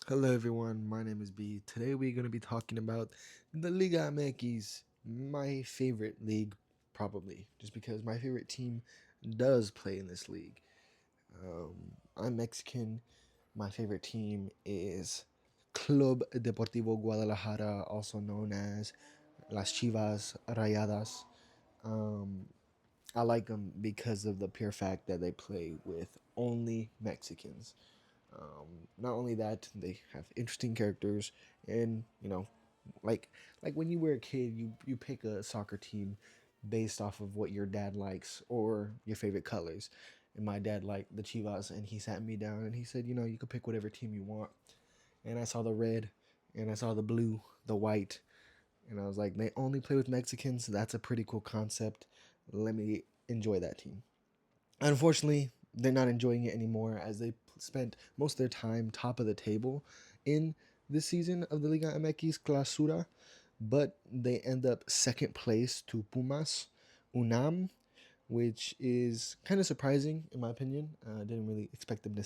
Hello everyone, my name is B. Today we're going to be talking about the Liga MX, my favorite league, probably, just because my favorite team does play in this league. I'm Mexican. My favorite team is Club Deportivo Guadalajara, also known as Las Chivas Rayadas. Um, I like them because of the pure fact that they play with only Mexicans. Not only that, they have interesting characters, and like when you were a kid, you pick a soccer team based off of what your dad likes or your favorite colors. And my dad liked the Chivas, and he sat me down and he said, you could pick whatever team you want. And I saw the red, and I saw the blue, the white, and I was like, they only play with Mexicans. That's a pretty cool concept. Let me enjoy that team. Unfortunately, they're not enjoying it anymore as they spent most of their time top of the table in this season of the Liga MX Clausura, but they end up second place to Pumas, UNAM, which is kind of surprising in my opinion. I didn't really expect them to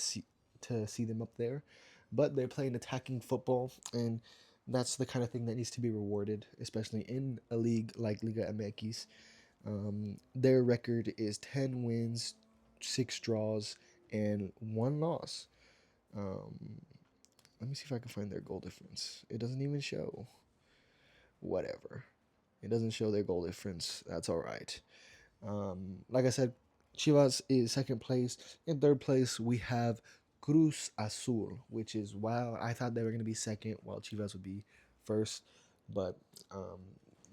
see them up there, but they're playing attacking football, and that's the kind of thing that needs to be rewarded, especially in a league like Liga MX. Their record is 10 wins, 6 draws, and 1 loss. Um, Let me see if I can find their goal difference. It doesn't even show. Whatever. It doesn't show their goal difference. That's all right. Like I said, Chivas is second place. In third place, we have Cruz Azul, which is wow. I thought they were going to be second, while Chivas would be first. But um,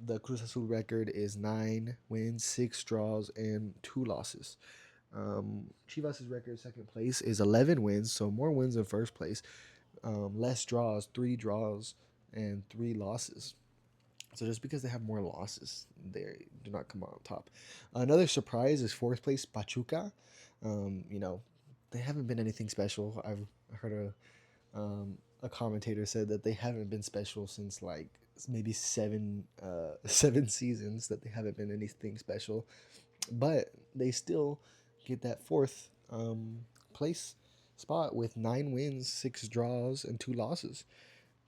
the Cruz Azul record is 9 wins, 6 draws, and 2 losses. Chivas' record second place is 11 wins, so more wins than first place. Less draws, 3 draws, and 3 losses. So just because they have more losses, they do not come out on top. Another surprise is fourth place Pachuca. Um, you know, they haven't been anything special. I've heard a commentator said that they haven't been special since like maybe seven 7 seasons, that they haven't been anything special, but they still get that fourth place spot with 9 wins, 6 draws, and 2 losses.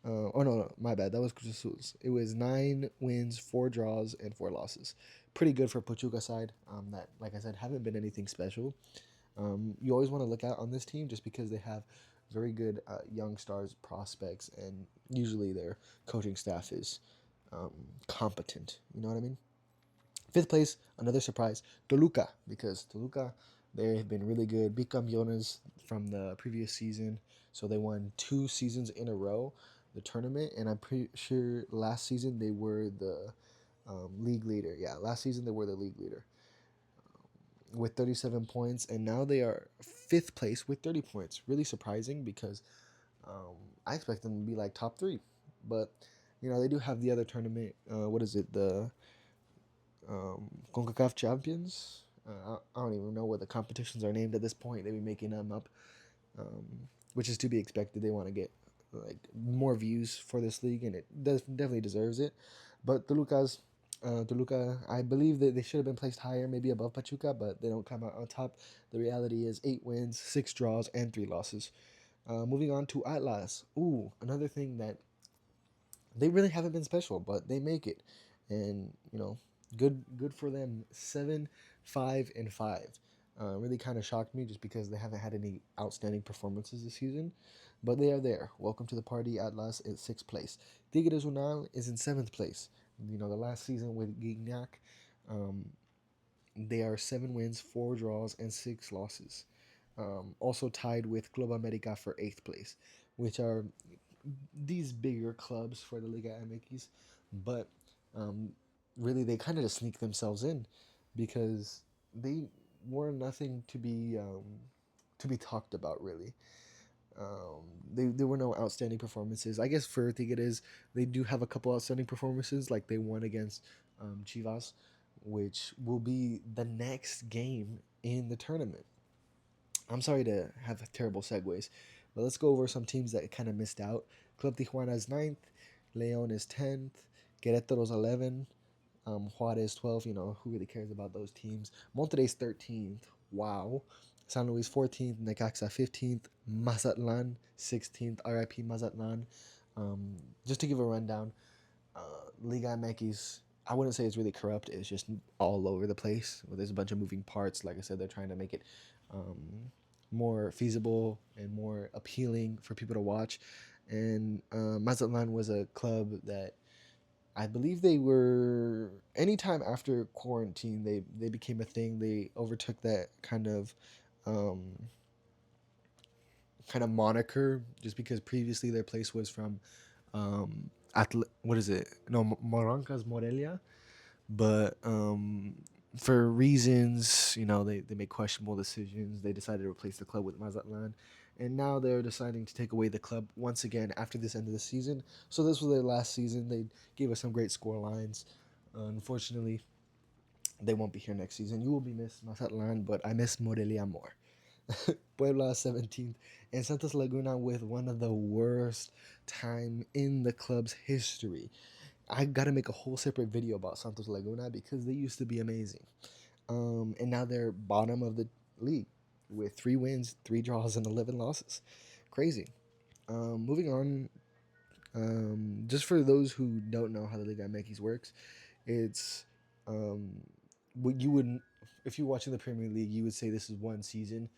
Oh no, my bad. That was Cruz Azul's. It was 9 wins, 4 draws, and 4 losses. Pretty good for Pachuca side. That, like I said, haven't been anything special. You always want to look out on this team just because they have very good young stars prospects, and usually their coaching staff is um, competent. You know what I mean? Fifth place, another surprise, Toluca, because Toluca, they have been really good. Bicampeones from the previous season, so they won 2 seasons in a row the tournament, and I'm pretty sure last season they were the league leader. Yeah, last season they were the league leader with 37 points, and now they are fifth place with 30 points. Really surprising because um, I expect them to be like top three, but they do have the other tournament. What is it? The CONCACAF champions. I don't even know what the competitions are named at this point. They be making them up, um, which is to be expected. They want to get like more views for this league, and it definitely deserves it. But Toluca, I believe that they should have been placed higher, maybe above Pachuca, but they don't come out on top. The reality is 8 wins, 6 draws, and 3 losses. Moving on to Atlas. Ooh, another thing that they really haven't been special, but they make it, and good for them. 7, 5, and 5. Really kind of shocked me just because they haven't had any outstanding performances this season, but they are there. Welcome to the party. Atlas is sixth place. Tigres Unal is in seventh place. The last season with Gignac, um, they are 7 wins, 4 draws, and 6 losses. Also tied with Club America for eighth place, which are these bigger clubs for the Liga MX, but um, really they kind of just sneak themselves in because they were nothing to be talked about really. There were no outstanding performances. I guess for Tigres, they do have a couple outstanding performances, like they won against Chivas, which will be the next game in the tournament. I'm sorry to have terrible segues, but let's go over some teams that kind of missed out. Club Tijuana is ninth, Leon is 10th, Querétaro's 11, Juarez 12. Who really cares about those teams? Monterrey's 13th. Wow. San Luis 14th, Necaxa 15th, Mazatlan 16th, RIP Mazatlan. Just to give a rundown, Liga MX, I wouldn't say it's really corrupt. It's just all over the place. There's a bunch of moving parts. Like I said, they're trying to make it um, more feasible and more appealing for people to watch. And Mazatlan was a club that I believe they were anytime after quarantine they became a thing. They overtook that um, kind of moniker just because previously their place was from what is it? No, Morancas Morelia, but for reasons, they made questionable decisions. They decided to replace the club with Mazatlan, and now they're deciding to take away the club once again after this end of the season. So this was their last season. They gave us some great score lines. Unfortunately, they won't be here next season. You will be missed, Mazatlan, but I miss Morelia more. Puebla 17th, and Santos Laguna with one of the worst time in the club's history. I gotta make a whole separate video about Santos Laguna because they used to be amazing. And now they're bottom of the league with 3 wins, 3 draws, and 11 losses. Crazy. Moving on, just for those who don't know how the Liga MX works, it's um, what you would, if you're watching the Premier League, you would say this is one season.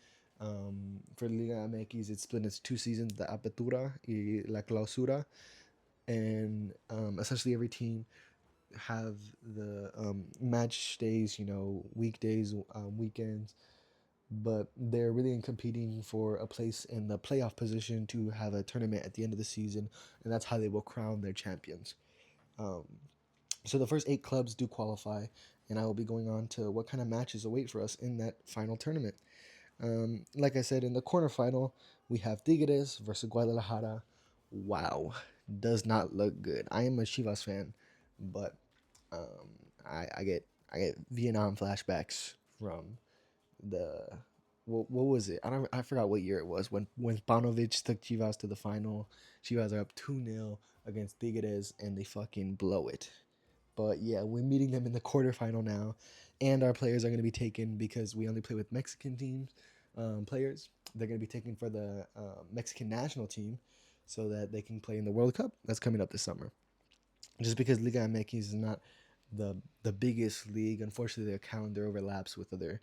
For Liga MX, it's split into 2 seasons: the Apertura y la Clausura, and essentially every team have the match days, weekdays, weekends, but they're really competing for a place in the playoff position to have a tournament at the end of the season, and that's how they will crown their champions. Um, so the first 8 clubs do qualify, and I will be going on to what kind of matches await for us in that final tournament. Like I said, in the quarterfinal, we have Tigres versus Guadalajara. Wow, does not look good. I am a Chivas fan, but um, I get Vietnam flashbacks from the what was it? I forgot what year it was when Panovich took Chivas to the final. Chivas are up 2-0 against Tigres and they fucking blow it. But yeah, we're meeting them in the quarterfinal now, and our players are going to be taken because we only play with Mexican teams players. They're going to be taken for the Mexican national team so that they can play in the World Cup that's coming up this summer. Just because Liga MX is not the biggest league, unfortunately, their calendar overlaps with other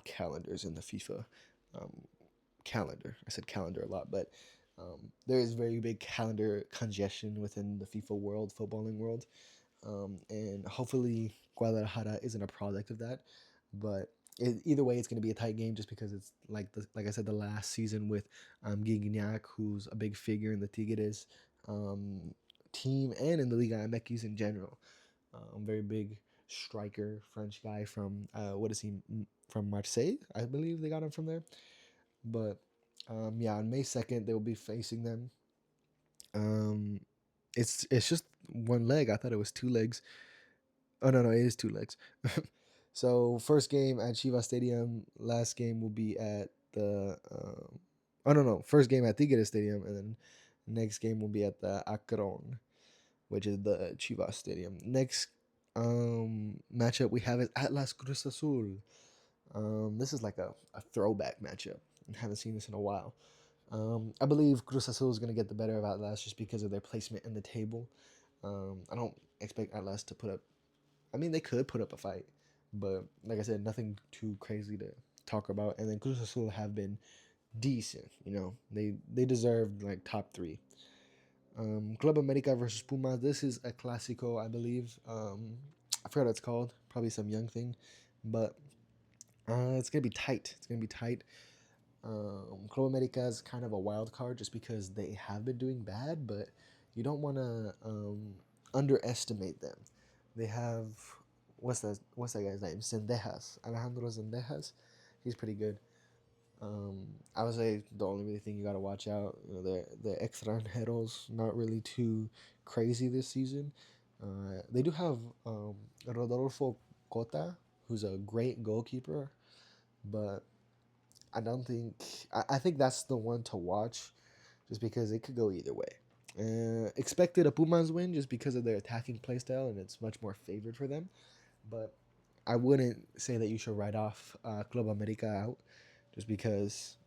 calendars in the FIFA um, calendar. I said calendar a lot, but there is very big calendar congestion within the FIFA world, footballing world. And hopefully Guadalajara isn't a product of that. But either way, it's going to be a tight game just because it's like I said, the last season with Gignac, who's a big figure in the Tigres um, team and in the Liga MX in general. Very big striker, French guy from what is he from Marseille? I believe they got him from there. But yeah, on May 2nd they will be facing them. Um, it's just one leg. I thought it was 2 legs. Oh no, it is 2 legs. So first game at Chivas Stadium. Last game will be at the. Oh no, first game at Tigres Stadium, and then next game will be at the Akron, which is the Chivas Stadium. Next matchup we have is Atlas Cruz Azul. This is like a throwback matchup. I haven't seen this in a while. I believe Cruz Azul is going to get the better of Atlas just because of their placement in the table. I don't expect Atlas to put up. I mean, they could put up a fight, but like I said, nothing too crazy to talk about. And then Cruz Azul have been decent. They deserved like top 3. Club America versus Pumas. This is a Clásico, I believe. I forgot what it's called. Probably some young thing, but it's gonna be tight. It's gonna be tight. Club America is kind of a wild card just because they have been doing bad, but you don't want to underestimate them. They have what's that guy's name? Sendejas, Alejandro Sendejas. He's pretty good. I would say the only really thing you gotta watch out, the extranjeros not really too crazy this season. They do have Rodolfo Cota, who's a great goalkeeper, but I don't think I think that's the one to watch, just because it could go either way. Expected a Pumas win just because of their attacking playstyle and it's much more favored for them, but I wouldn't say that you should write off Club America out just because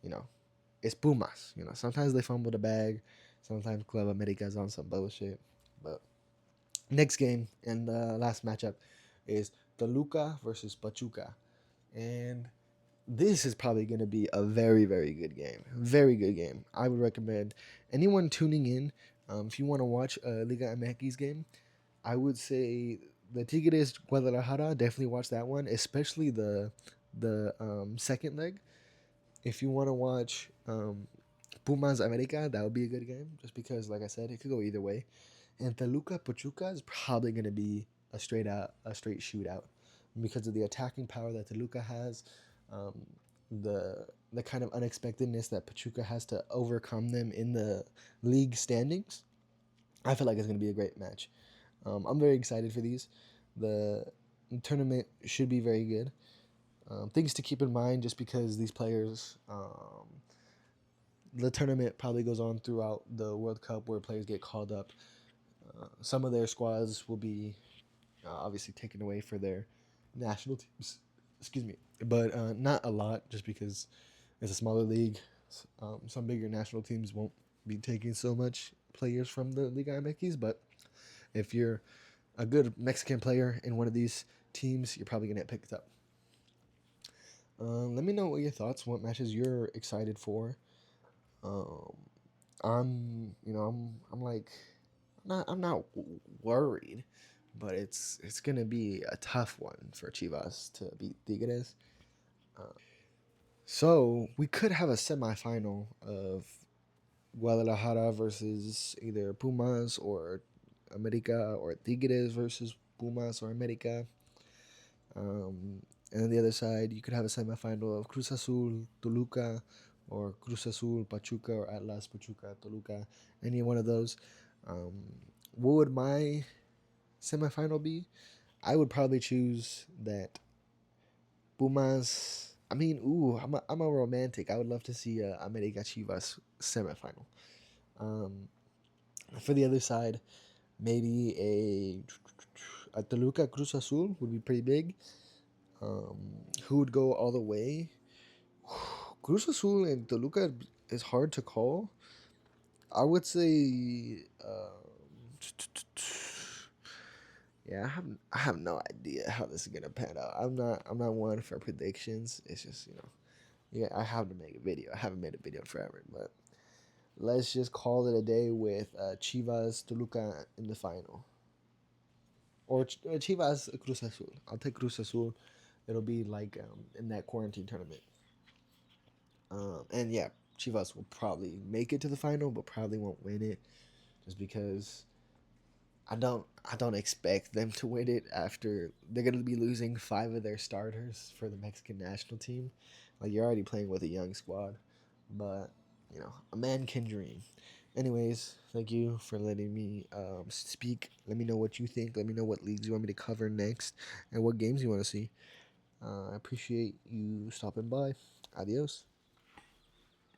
it's Pumas. Sometimes they fumble the bag, sometimes Club America's on some bullshit. But next game and the last matchup is Toluca versus Pachuca, and this is probably going to be a very, very good game. Very good game. I would recommend anyone tuning in, if you want to watch a Liga MX game, I would say the Tigres Guadalajara. Definitely watch that one, especially the second leg. If you want to watch Pumas America, that would be a good game. Just because, like I said, it could go either way. And Toluca Pachuca is probably going to be a straight shootout because of the attacking power that Toluca has, um, the kind of unexpectedness that Pachuca has to overcome them in the league standings. I feel like it's going to be a great match. I'm very excited for these. The tournament should be very good. Things to keep in mind, just because these players, the tournament probably goes on throughout the World Cup where players get called up. Some of their squads will be obviously taken away for their national teams. Excuse me, but not a lot, just because it's a smaller league. Some bigger national teams won't be taking so much players from the Liga MX, but if you're a good Mexican player in one of these teams, you're probably gonna get picked up. Let me know what your thoughts, what matches you're excited for. Um, I'm like, I'm not worried, but it's gonna be a tough one for Chivas to beat Tigres. So we could have a semifinal of Guadalajara versus either Pumas or America, or Tigres versus Pumas or America. And on the other side, you could have a semifinal of Cruz Azul, Toluca, or Cruz Azul, Pachuca, or Atlas, Pachuca, Toluca, any one of those. Um, what would my semifinal be? I would probably choose that Pumas. I mean, I'm a romantic. I would love to see a America Chivas semifinal. Um, for the other side, maybe a Toluca Cruz Azul would be pretty big. Um, who would go all the way? Cruz Azul and Toluca is hard to call. I would say, yeah, I have no idea how this is gonna pan out. I'm not one for predictions. It's just yeah, I have to make a video. I haven't made a video forever, but let's just call it a day with Chivas Toluca in the final, or Chivas Cruz Azul. I'll take Cruz Azul. It'll be like in that quarantine tournament. And yeah, Chivas will probably make it to the final, but probably won't win it, just because I don't expect them to win it after they're gonna be losing five of their starters for the Mexican national team. Like, you're already playing with a young squad, but a man can dream. Anyways, thank you for letting me speak. Let me know what you think. Let me know what leagues you want me to cover next and what games you want to see. I appreciate you stopping by. Adios.